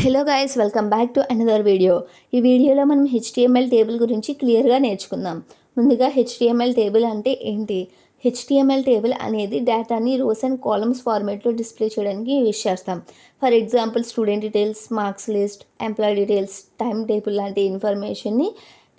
Hello guys, welcome back to another video. ఈ వీడియోలో మనం హెచ్టిఎంఎల్ టేబుల్ గురించి క్లియర్గా నేర్చుకుందాం. ముందుగా హెచ్టిఎంఎల్ టేబుల్ అంటే ఏంటి? హెచ్టిఎంఎల్ టేబుల్ అనేది డేటాని రోస్ అండ్ కాలమ్స్ ఫార్మేట్లో డిస్ప్లే చేయడానికి యూజ్ చేస్తాం. For example student details, marks list, employee details, time table లాంటి ఇన్ఫర్మేషన్ని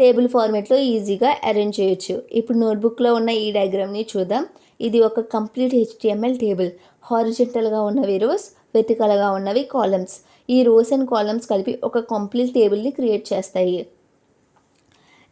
టేబుల్ ఫార్మేట్లో ఈజీగా అరేంజ్ చేయొచ్చు. ఇప్పుడు నోట్బుక్లో ఉన్న ఈ డయాగ్రామ్ని చూద్దాం. ఇది ఒక కంప్లీట్ హెచ్టిఎంఎల్ టేబుల్. హారిజెంటల్గా ఉన్నవి రోస్, వెర్టికల్గా ఉన్నవి కాలమ్స్. ఈ రోస్ అండ్ కాలమ్స్ కలిపి ఒక కంప్లీట్ టేబుల్ని క్రియేట్ చేస్తాయి.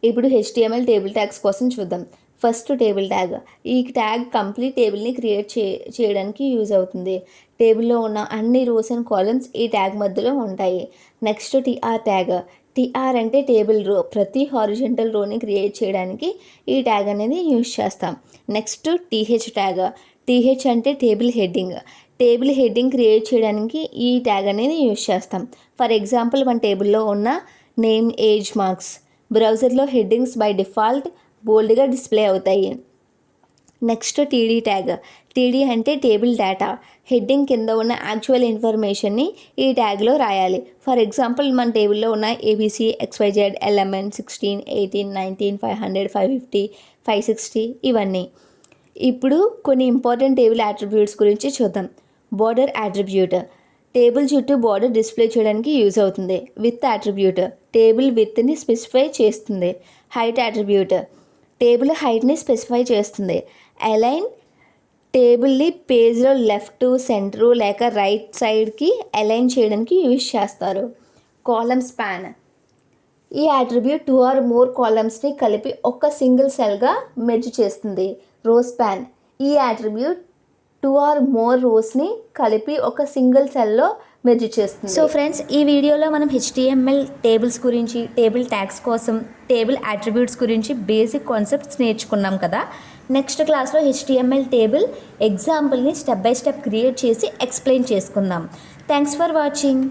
ఇప్పుడు హెచ్టిఎంఎల్ టేబుల్ ట్యాగ్స్ కోసం చూద్దాం. First table tag. ఈ ట్యాగ్ కంప్లీట్ టేబుల్ని క్రియేట్ చేయడానికి యూజ్ అవుతుంది. టేబుల్లో ఉన్న అన్ని రోస్ అండ్ కాలమ్స్ ఈ ట్యాగ్ మధ్యలో ఉంటాయి. Next TR tag. టీఆర్ అంటే టేబుల్ రో. ప్రతి హారిజెంటల్ రోని క్రియేట్ చేయడానికి ఈ ట్యాగ్ అనేది యూజ్ చేస్తాం. Next TH tag. టీహెచ్ అంటే table heading. Table heading create చేయడానికి ఈ ట్యాగ్ అనేది యూజ్ చేస్తాం. ఫర్ ఎగ్జాంపుల్ మన టేబుల్లో ఉన్న నేమ్, ఏజ్, మార్క్స్. బ్రౌజర్లో హెడ్డింగ్స్ బై డిఫాల్ట్ బోల్డ్గా డిస్ప్లే అవుతాయి. Next TD tag. టీడీ అంటే టేబుల్ డేటా. హెడ్డింగ్ కింద ఉన్న యాక్చువల్ ఇన్ఫర్మేషన్ని ఈ ట్యాగ్లో రాయాలి. ఫర్ ఎగ్జాంపుల్ మన టేబుల్లో ఉన్న ఏబీసీ, XYZ, LMN, 16, 18, 19, 500, 550, 560 ఇవన్నీ. ఇప్పుడు కొన్ని ఇంపార్టెంట్ టేబుల్ అట్రిబ్యూట్స్ గురించి చూద్దాం. Border attribute. టేబుల్ చుట్టూ బార్డర్ డిస్ప్లే చేయడానికి యూజ్ అవుతుంది. With attribute. టేబుల్ విత్ని స్పెసిఫై చేస్తుంది. Height attribute. టేబుల్ హైట్ని స్పెసిఫై చేస్తుంది. అలైన్. టేబుల్ని పేజ్లో లెఫ్ట్, సెంటరు లేక రైట్ సైడ్కి అలైన్ చేయడానికి యూజ్ చేస్తారు. Column span. ఈ అట్రిబ్యూట్ 2 or more కాలమ్స్ని కలిపి ఒక సింగిల్ సెల్గా మెర్జ్ చేస్తుంది. రో స్పాన్. ఈ అట్రిబ్యూట్ 2 or more రోస్ని కలిపి ఒక సింగిల్ సెల్లో మెర్జ్ చేస్తుంది. సో ఫ్రెండ్స్, ఈ వీడియోలో మనం హెచ్టిఎంఎల్ టేబుల్స్ గురించి, టేబుల్ ట్యాగ్స్ కోసం, టేబుల్ అట్రిబ్యూట్స్ గురించి బేసిక్ కాన్సెప్ట్స్ నేర్చుకున్నాం కదా. నెక్స్ట్ క్లాస్లో హెచ్టిఎంఎల్ టేబుల్ ఎగ్జాంపుల్ని స్టెప్ బై స్టెప్ క్రియేట్ చేసి ఎక్స్ప్లెయిన్ చేసుకుందాం. Thanks for watching.